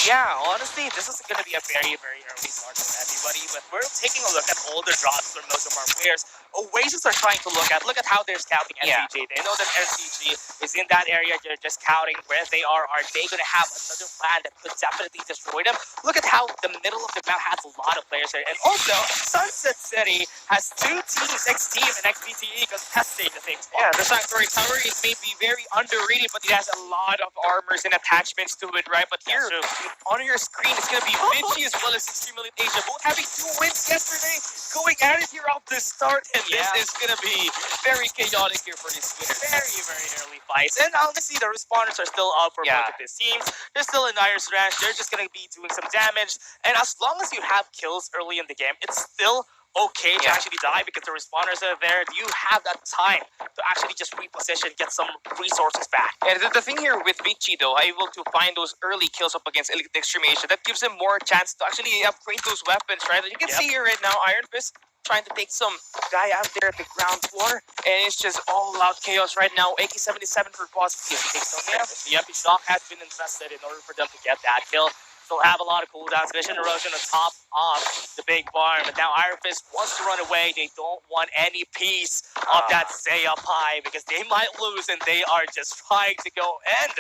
Yeah, honestly, this is going to be a very, very early start for everybody. But we're taking a look at all the drops for most of our players. Oasis are trying to look at how they're scouting Yeah. SCG. They know that SCG is in that area. They're just scouting where they are. Are they going to have another plan that could definitely destroy them? Look at how the middle of the map has a lot of players here. And also, Sunset City has two teams, X Team and XPTE, contesting the same spot. Yeah, the Sanctuary Tower, it may be very underrated, but it has a lot of armors and attachments to it, right? But here, on your screen, it's going to be Vinci as well as Extreme Elite Asia, both having 2 wins yesterday, going at it here off the start, and this is going to be very chaotic here for this winner. Very, very early fights. And honestly, the responders are still up for both of these teams. They're still in Iron Ranch. They're just going to be doing some damage. And as long as you have kills early in the game, it's still okay to actually die because the responders are there. You have that time to actually just reposition, get some resources back. And the thing here with Vici, though, able to find those early kills up against Elite Extreme Asia, that gives him more chance to actually upgrade those weapons, right? You can see here right now, Iron Fist trying to take some guy out there at the ground floor, and it's just all out chaos right now. AK-77 for Boss P. Yep, Shock has been invested in order for them to get that kill. Still have a lot of cooldowns. Vision erosion on top of the big barn. But now Iron Fist wants to run away. They don't want any piece of that stay up high because they might lose and they are just trying to go and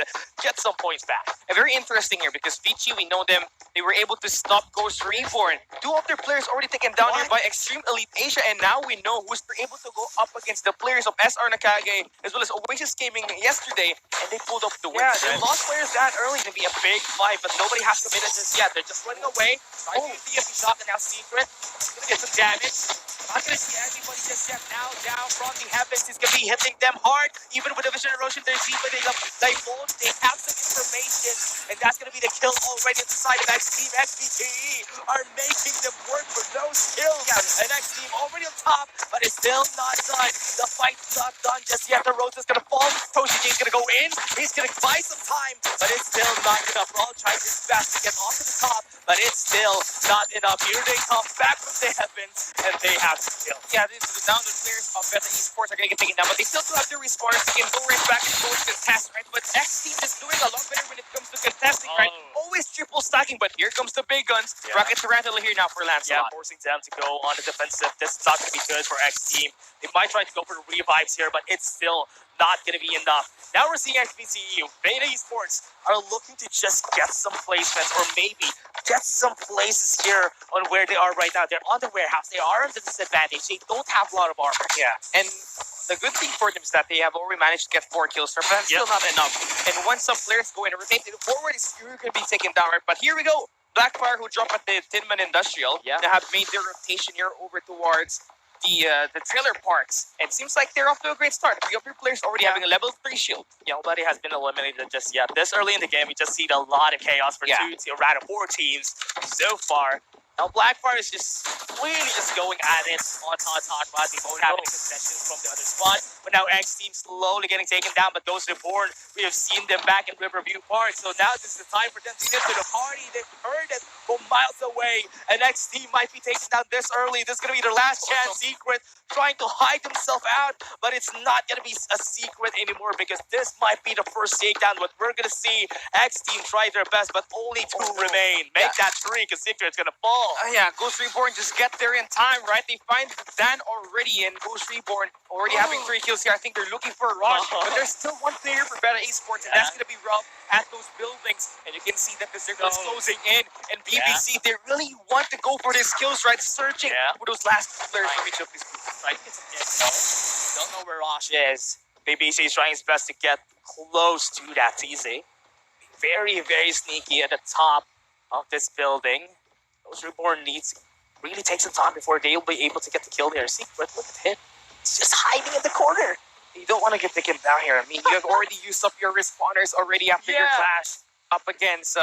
get some points back. And very interesting here because Vici, we know them, they were able to stop Ghost Reborn. 2 of their players already taken down here by Extreme Elite Asia, and now we know who's able to go up against the players of SR Nakage as well as Oasis Gaming yesterday, and they pulled up the win. Yeah, they lost players that early to be a big fight, but nobody has committed just yet. They're just running away. Trying to see if he shot, and now Secret gonna get some damage. Not gonna see anybody just yet. Now down from the heavens, he's gonna be hitting them hard. Even with the vision erosion, they're deeper. They divulge. They have some information, and that's gonna be the kill already at the side of X Team. XPTE are making them work for those kills. And X Team already on top, but it's still not done. The fight's not done just yet. The Rosa's gonna fall. Toshiji is gonna go in. He's gonna buy some time, but it's still not enough. Brawl tries his best to get onto the top, but it's still not enough. Here they come back from the heavens, and they have to kill. Yeah, now the players of Beta Esports are going to get taken down, but they still do have their respawners. They can go right back and go to contest, right? But X Team is doing a lot better when it comes to contesting, right? Always triple stacking, but here comes the big guns. Rocket Tarantula here now for Lancelot. Yeah, forcing them to go on the defensive. This is not going to be good for X Team. They might try to go for revives here, but it's still not going to be enough. Now we're seeing XPCU. Beta Esports are looking to just get some placements or maybe get some places here on where they are right now. They're on the warehouse. They are at a disadvantage. They don't have a lot of armor. Yeah, and the good thing for them is that they have already managed to get 4 kills, but that's still not enough. And once some players go in and rotate the forward, you're going to be taken down, right? But here we go. Blackfire, who dropped at the Tinman Industrial, they have made their rotation here over towards the trailer parks, and it seems like they're off to a great start. 3 of your players already having a level 3 shield. Nobody has been eliminated just yet. This early in the game, we just see a lot of chaos for 4 teams so far. Now Blackfire is just really just going at it on Hot Rod. They don't have any concessions from the other spot. But now X Team slowly getting taken down. But those Reborn, we have seen them back in Riverview Park. So now this is the time for them to get to the party. They've heard it from miles away. And X Team might be taken down this early. This is going to be their last chance. Secret trying to hide himself out. But it's not going to be a secret anymore because this might be the first takedown. But we're going to see X Team try their best, but only 2 remain. Make that 3 because Secret's going to fall. Ghost Reborn just get there in time, right? They find Dan already, and Ghost Reborn already having 3 kills here. I think they're looking for a rush, but there's still 1 player for Beta Esports, and that's going to be rough at those buildings. And you can see that the circle is closing in, and BBC, they really want to go for these kills, right? Searching for those last 2 players from each of these groups. Right? Don't know where Rosh is. BBC is trying his best to get close to that TC. Very, very sneaky at the top of this building. Those Reborn needs to really take some time before they'll be able to get the kill there. Secret, look at him. He's just hiding in the corner. You don't want to get taken down here. I mean, you have already used up your respawners already after your clash up against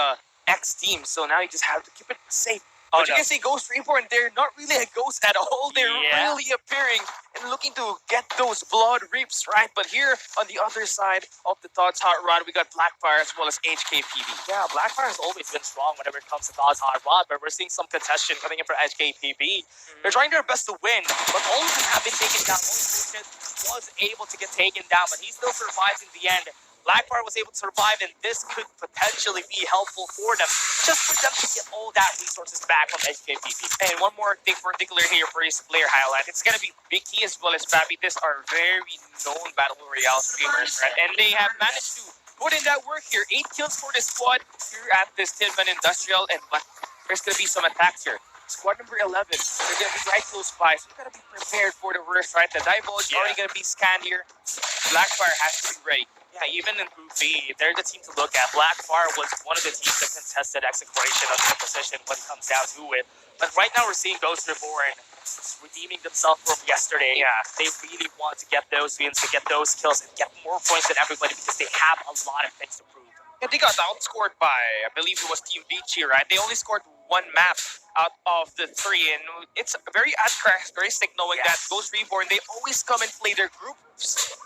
X Team. So now you just have to keep it safe. But you can see Ghost Reborn, they're not really a ghost at all. They're really appearing and looking to get those blood reaps, right? But here on the other side of the Thoughts Hot Rod, we got Blackfire as well as HKPV. Yeah, Blackfire has always been strong whenever it comes to Thoughts Hot Rod, but we're seeing some contention coming in for HKPV. They're trying their best to win, but all of them have been taken down. Only Bullshit was able to get taken down, but he still survives in the end. Blackfire was able to survive, and this could potentially be helpful for them, just for them to get all that resources back from HKPP. And one more thing particular here for his player highlight, it's gonna be Vicky as well as Fabi. These are very known Battle Royale streamers, right? And they have managed to put in that work here. 8 kills for the squad here at this Tinman Industrial, and but there's gonna be some attacks here. Squad number 11, they're gonna be right close by, so you gotta be prepared for the worst, right? The divulge already gonna be scanned here. Blackfire has to be ready. Yeah, even in Group B, they're the team to look at. Blackfire was one of the teams that contested exploration of the position when it comes down to it. But right now we're seeing Ghost Reborn redeeming themselves from yesterday. Yeah. They really want to get those wins, to get those kills, and get more points than everybody because they have a lot of things to prove. Yeah, they got outscored by, I believe it was Team Vici, right? They only scored 1 map out of the 3, and it's very characteristic knowing that Ghost Reborn, they always come and play their groups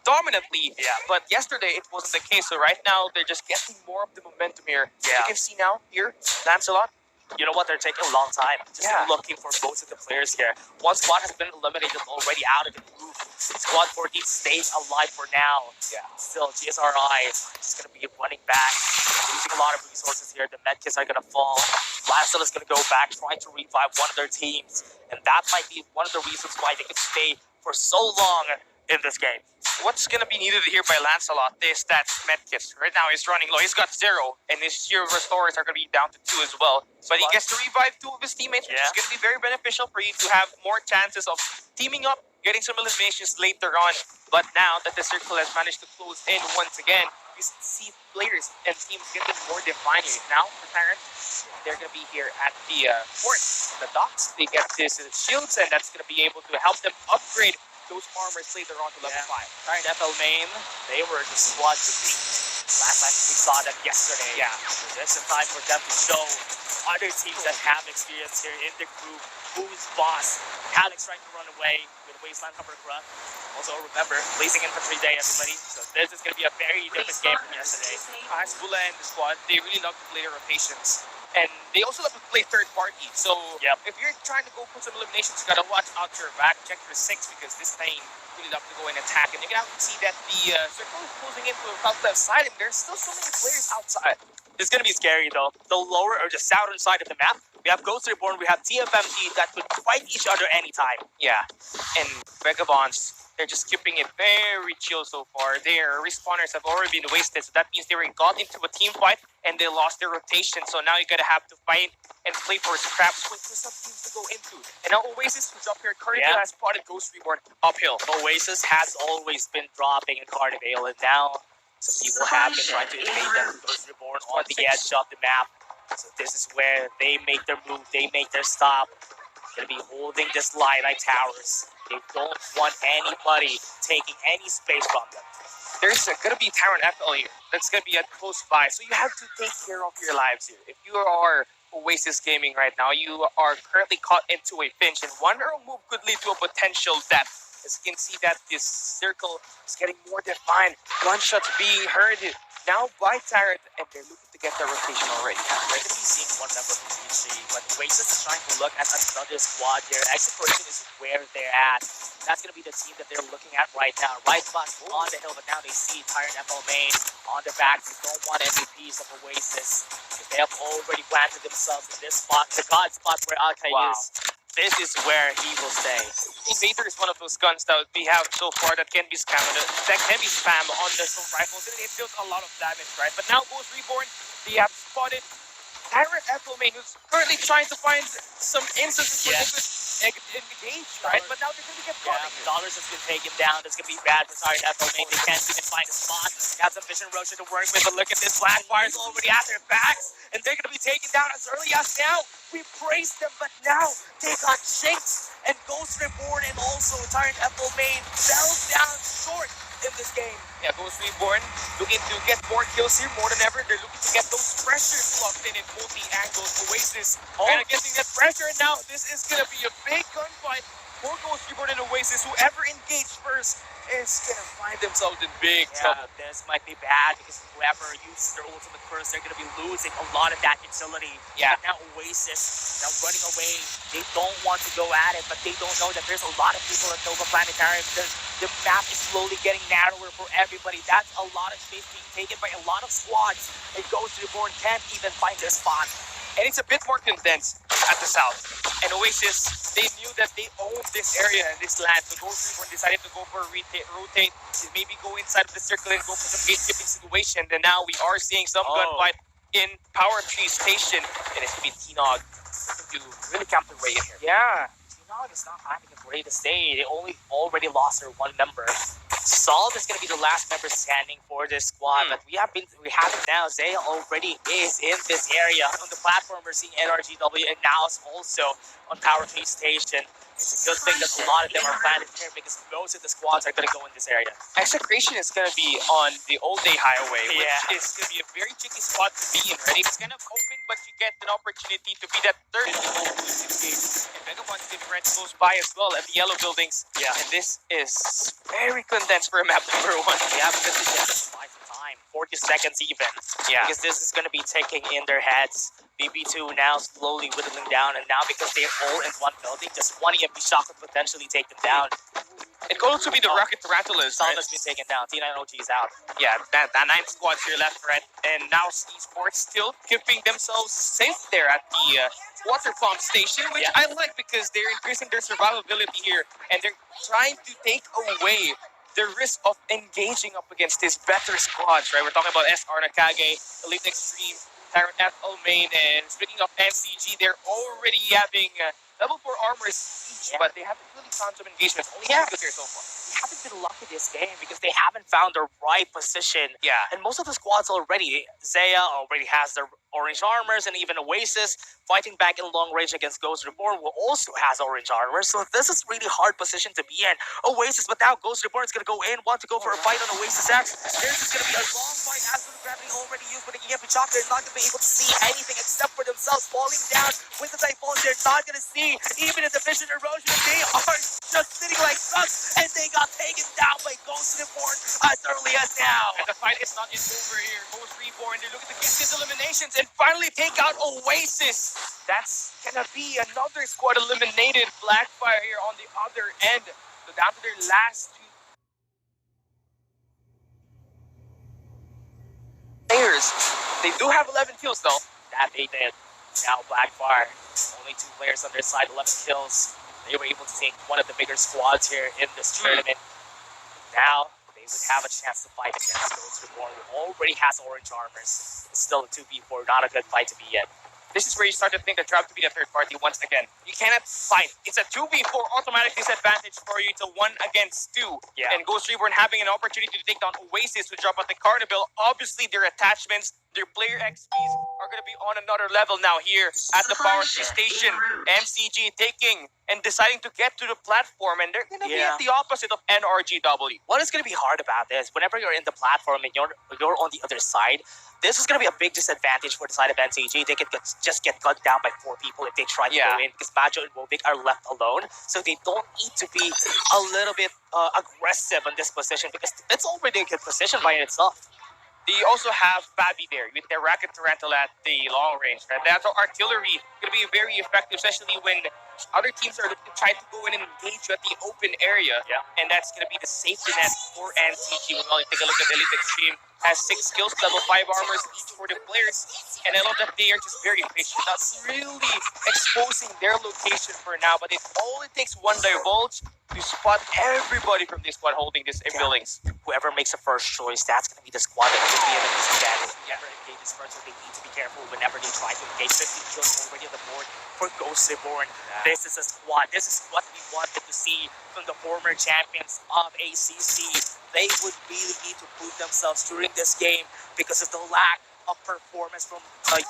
dominantly. Yeah. But yesterday, it wasn't the case, so right now, they're just getting more of the momentum here. Yeah. You can see now, here, Lancelot. You know what? They're taking a long time. Just looking for both of the players here. One squad has been eliminated already out of the group. Squad 14 stays alive for now. Yeah. Still, GSRI is going to be running back, losing a lot of resources here. The medkits are going to fall. Lancelot is going to go back, trying to revive one of their teams. And that might be one of the reasons why they can stay for so long in this game. What's gonna be needed here by Lancelot is that medkit. Right now he's running low. He's got 0, and his sheer restores are gonna be down to 2 as well. But he gets to revive 2 of his teammates, which is gonna be very beneficial for you to have more chances of teaming up, getting some eliminations later on. But now that the circle has managed to close in once again, you see players and teams getting more defined here. Now, for Tyrant, they're gonna be here at the port, the docks. They get this shields, and that's gonna be able to help them upgrade those armors later on to level 5. Alright, FL Main, they were the squad to beat. Last time we saw them yesterday. Yeah. So this is time for them to show other teams that have experience here in the group who's boss. Alex trying to run away with Wasteland Cover Grunt. Also remember, Blazing Infantry Day, everybody. So this is going to be a very different game from yesterday. As Bula and the squad, they really love to play their rotations. And they also love to play third party. So if you're trying to go for some eliminations, you gotta watch out your back, check your 6, because this thing really love to go and attack. And you can see that the circle is closing into the top left side, and there's still so many players outside. It's going to be scary though. The lower or the southern side of the map, we have Ghost Reborn, we have TFMG that could fight each other anytime. Yeah, and Vagabonds, they're just keeping it very chill so far. Their respawners have already been wasted, so that means they were got into a team fight and they lost their rotation. So now you're gonna have to fight and play for scraps for some teams to go into. And now Oasis, who's up here, currently has spotted Ghost Reborn uphill. Oasis has always been dropping in Carnivale, and now some people have been trying to invade them. Ghost Reborn on the edge of the map. So this is where they make their move, they make their stop. Gonna be holding this light towers. They don't want anybody taking any space from them. There's gonna be Tyrant FL here. That's gonna be at close by. So you have to take care of your lives here. If you are Oasis Gaming right now, you are currently caught into a pinch, and one arrow move could lead to a potential death. As you can see that this circle is getting more defined. Gunshots being heard now by Tyrant, and they're looking to get their rotation already. We're going to be seeing one member from BC, but Oasis is trying to look at another squad here. Exploration is where they're at. That's going to be the team that they're looking at right now. Right back on the hill, but now they see Tyrant FL Main on their back. They don't want any piece of Oasis. They have already planted themselves in this spot, the god spot where Alkai is. This is where he will stay. Invader is one of those guns that we have so far that can be spammed on the assault rifles, and it deals a lot of damage, right? But now Ghost Reborn, they have spotted Tyrant FL Main, who's currently trying to find some instances where they could engage, right? But now they're going to get caught. Dollars has been taken down. That's going to be bad for Tyrant FL Main. They can't even find a spot. They have some Vision Roacher to work with, but look at this. Blackfire's already at their backs, and they're going to be taken down as early as now. We praised them, but now they got shanked. And Ghost Reborn and also Tyrant FL Main fell down short in this game. Yeah, Ghost Reborn looking to get more kills here more than ever. They're looking to get those pressures locked in multi-angles. Oasis kind of getting that pressure, and now this is going to be a big gunfight for Ghost Reborn and Oasis. Whoever engaged first is going to find themselves in big trouble. This might be bad because whoever uses their ultimate curse, they're going to be losing a lot of that utility. Yeah. But now Oasis, now running away, they don't want to go at it, but they don't know that there's a lot of people at Nova Planetarium. The map is slowly getting narrower for everybody. That's a lot of space being taken by a lot of squads. It goes to the board, can't even find their spot. And it's a bit more condensed at the south. And Oasis, they knew that they owned this area and this land. So Ghost Reborn decided to go for a rotate, maybe go inside of the circle and go for some gatekeeping situation. And now we are seeing some gunfight in Power Tree Station. And it's going to be T-Nog to really camp the way in here. Yeah, T-Nog is not having a great stay. They already lost their one member. Salt is going to be the last member standing for this squad, but we have it now. Zaya already is in this area on the platform. We're seeing NRGW, and now it's also on Power Tree Station. It's a good thing that a lot of them are planted here because most of the squads are going to go in this area. Execration is going to be on the Old Day Highway, which is going to be a very tricky spot to be in, right? It's kind of open, but you get an opportunity to be that third goal boost in game. And Megabon's going to be right close by as well at the yellow buildings. Yeah. And this is very condensed for a map number 1. Yeah, because it's just buy some time. 40 seconds even. Yeah. Because this is going to be taking in their heads. BB2 now slowly whittling down, and now because they're all in one building, just one EMP shot could potentially take them down. It could also be the Rocket Tarantulas. Some has been taken down. T9OG is out. Yeah, that 9 squads here left, right? And now Esports still keeping themselves safe there at the water pump station, which I like because they're increasing their survivability here, and they're trying to take away the risk of engaging up against these better squads, right? We're talking about SR Nakage, Elite Extreme, Tyrant FL Main, and speaking of MCG, they're already having level 4 armors each, but they haven't really found some engagements. Only 2 kills here so far. They haven't been lucky this game because they haven't found the right position. Yeah. And most of the squads already, Zaya already has their orange armors, and even Oasis fighting back in long range against Ghost Reborn, who also has orange armor. So this is really hard position to be in. Oasis, but now Ghost Reborn is going to go in, want to go for a fight on Oasis X. There's just going to be a long fight. Absolute Gravity already used, but the EMP Shock, they're not going to be able to see anything except for themselves falling down with the Typhoon. They're not going to see even in the Vision Erosion. They are just sitting like ducks, and they got taken down by Ghost Reborn as early as now. And the fight is not yet over here. Ghost Reborn, they're looking to get these eliminations and finally take out Oasis. That's gonna be another squad eliminated. Blackfire here on the other end. So down to their last 2 players. They do have 11 kills though. That they did. Now Blackfire, only 2 players on their side, 11 kills. They were able to take one of the bigger squads here in this tournament. Now they would have a chance to fight against Ghost Reborn, who already has orange armors. It's still a 2v4, not a good fight to be in. This is where you start to think that Trap to be the third party once again. You cannot fight. It's a 2v4 automatic disadvantage for you to 1 against 2. Yeah. And Ghost Reborn having an opportunity to take down Oasis to drop out the Carnival. Obviously, their attachments, their player XPs are going to be on another level now here at the Power Station. MCG taking and deciding to get to the platform, and they're going to be at the opposite of NRGW. What is going to be hard about this, whenever you're in the platform and you're on the other side, this is going to be a big disadvantage for the side of NCG. They could just get gunned down by 4 people if they try to go in, because Majo and Wobik are left alone. So they don't need to be a little bit aggressive on this position, because it's already a good position by itself. They also have Babby there with their Rocket Tarantula at the long range. Right? That's artillery going to be very effective, especially when other teams are looking to try to go in and engage you at the open area. Yeah. And that's going to be the safety net for NCG. We'll only take a look at Elite Extreme. Has 6 skills, level 5 armors each for the players. And I love that they are just very patient, not really exposing their location for now. But it only takes 1 divulge to spot everybody from this squad holding these buildings. Whoever makes a first choice, that's going to be the squad that will be in a disadvantage. Whoever engages first, so they need to be careful whenever they try to engage. 15 kills already on the board for Ghost Reborn. This is a squad. This is what we wanted to see from the former champions of ACC. They would really need to prove themselves during this game because of the lack of performance from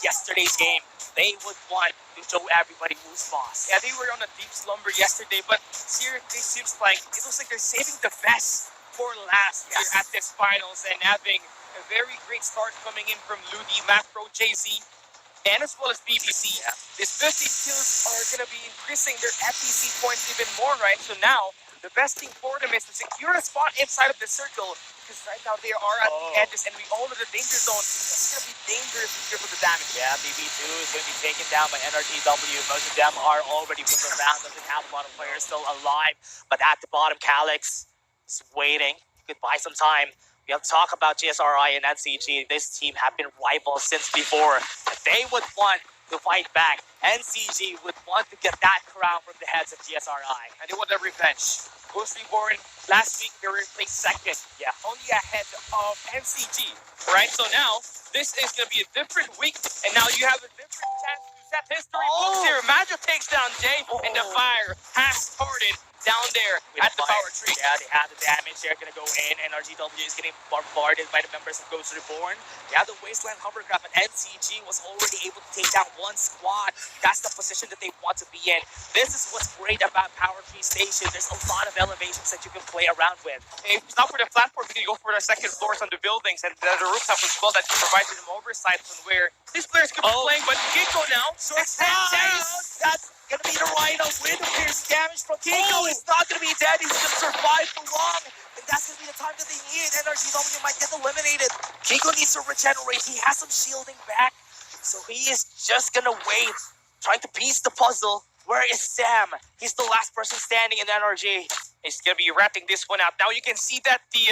yesterday's game. They would want to show everybody who's boss. Yeah, they were on a deep slumber yesterday, but here it seems like it looks like they're saving the best for last here at this finals, and having a very great start coming in from Ludi, Macro, JZ, and as well as BBC. Yeah. These 50 kills are going to be increasing their FPC points even more, right? So now, the best thing for them is to secure a spot inside of the circle, because right now they are at the edges, and we all know the danger zone. It's going to be dangerous here for the damage. Yeah, BB2 is going to be taken down by NRGW. Most of them are already from the round, doesn't have a lot of players still alive. But at the bottom, Calyx, Just waiting. You could buy some time. We have to talk about GSRI and NCG. This team have been rivals since before. They would want to fight back. NCG would want to get that crown from the heads of GSRI. And they want their revenge. Ghost Reborn, last week they were placed second. Yeah. Only ahead of NCG. Right? So now, this is going to be a different week. And now you have a different chance to set history books here. Magic takes down Jay. And the fire has started down there at the power tree. Yeah, they have the damage. They're going to go in. And RGW is getting bombarded by the members of Ghost Reborn. They have the Wasteland Hovercraft. And NCG was already able to take down one squad. That's the position that they want to be in. This is what's great about Power Tree Station. There's a lot of elevations that you can play around with. If it's not for the platform, you can go for the second floors on the buildings and the rooftop as well that provides them oversight on where these players could be playing. But Kiko now, That's going to be the Rhino with the pierce damage from Kiko. He's not going to be dead. He's going to survive for long. And that's going to be the time that they need. NRGW might get eliminated. Kiko needs to regenerate. He has some shielding back. So he is just going to wait, trying to piece the puzzle. Where is Sam? He's the last person standing in NRG. He's going to be wrapping this one out. Now you can see that the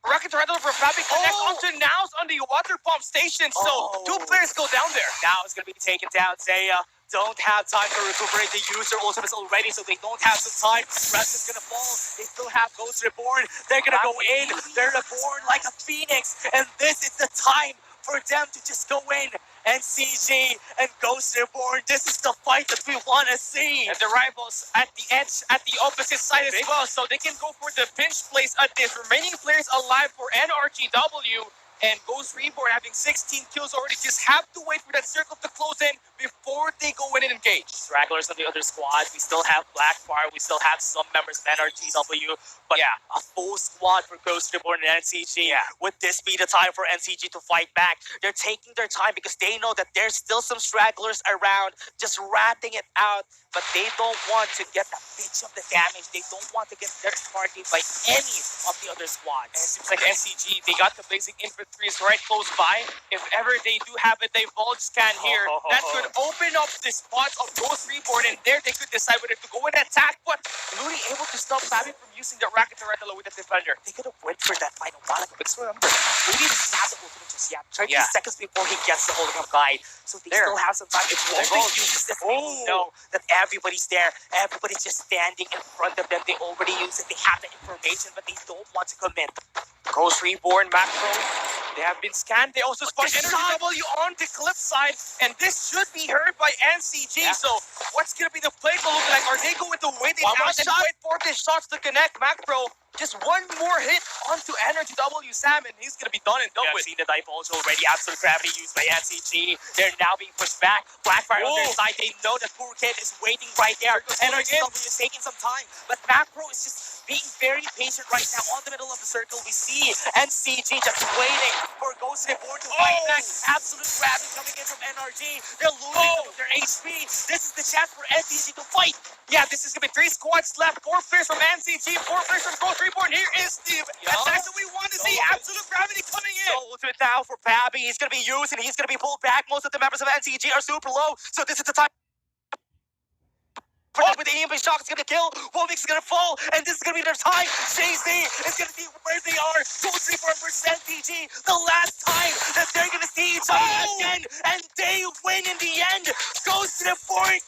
rocket rental from Fabi connects onto Now's on the water pump station. So two players go down there. Now it's going to be taken down. Zaya don't have time to recuperate. The user ultimates already, so they don't have some time. Rest is going to fall. They still have Ghost Reborn. They're going to go in. They're reborn like a phoenix. And this is the time for them to just go in. NCG and Ghost Reborn, this is the fight that we want to see. And the rivals at the edge, at the opposite side as well, so they can go for the pinch place at this. Remaining players alive for NRGW. And Ghost Reborn having 16 kills already. Just have to wait for that circle to close in before they go in and engage. Stragglers on the other squad. We still have Blackfire. We still have some members of NRGW. But yeah, a full squad for Ghost Reborn and NCG. Yeah. Would this be the time for NCG to fight back? They're taking their time because they know that there's still some stragglers around, just ratting it out. But they don't want to get a bitch of the damage. They don't want to get their targeted by any of the other squads. And it seems like NCG, they got the blazing infantry right close by. If ever they do have a divulge scan here, that could open up the spots of Ghost Reborn, and there they could decide whether to go and attack. But Moody able to stop Fabi from using the rocket rental with the defender. They could have went for that final battle. Because remember, Moody doesn't have the ultimate just yet. 30 seconds before he gets the hologram guide. So they still have some time. If Wolverine uses this, they know that everybody's there. Everybody's just standing in front of them. They already use it. They have the information, but they don't want to commit. Ghost Reborn, Macro, they have been scanned. They also spot NRGW on the cliff side, and this should be heard by NCG. Yeah. So what's going to be the play look like? Are they going to wait it out and wait for the shots to connect? Macro, just one more hit onto NRGW Sam, and he's going to be done and done with. We've seen the divulge already. Absolute gravity used by NCG. They're now being pushed back. Blackfire on their side. They know that poor kid is waiting right there. NRGW is taking some time, but Macro is just being very patient right now on the middle of the circle. We see NCG just waiting for Ghost Reborn to fight back. Absolute gravity coming in from NRG. They're losing some of their HP. This is the chance for NCG to fight. Yeah, this is going to be 3 squads left. 4 players from NCG, 4 players from Ghost Reborn. Here is the attack that we want to see. Absolute gravity coming in. So ultimate now for Fabi. He's going to be used and he's going to be pulled back. Most of the members of NCG are super low. So this is the time. With the EMP shock, it's going to kill. Wolvix is going to fall, and this is going to be their time. Jay-Z is going to see where they are. Ghost Reborn versus NCG. The last time that they're going to see each other again, and they win in the end. Ghost Reborn.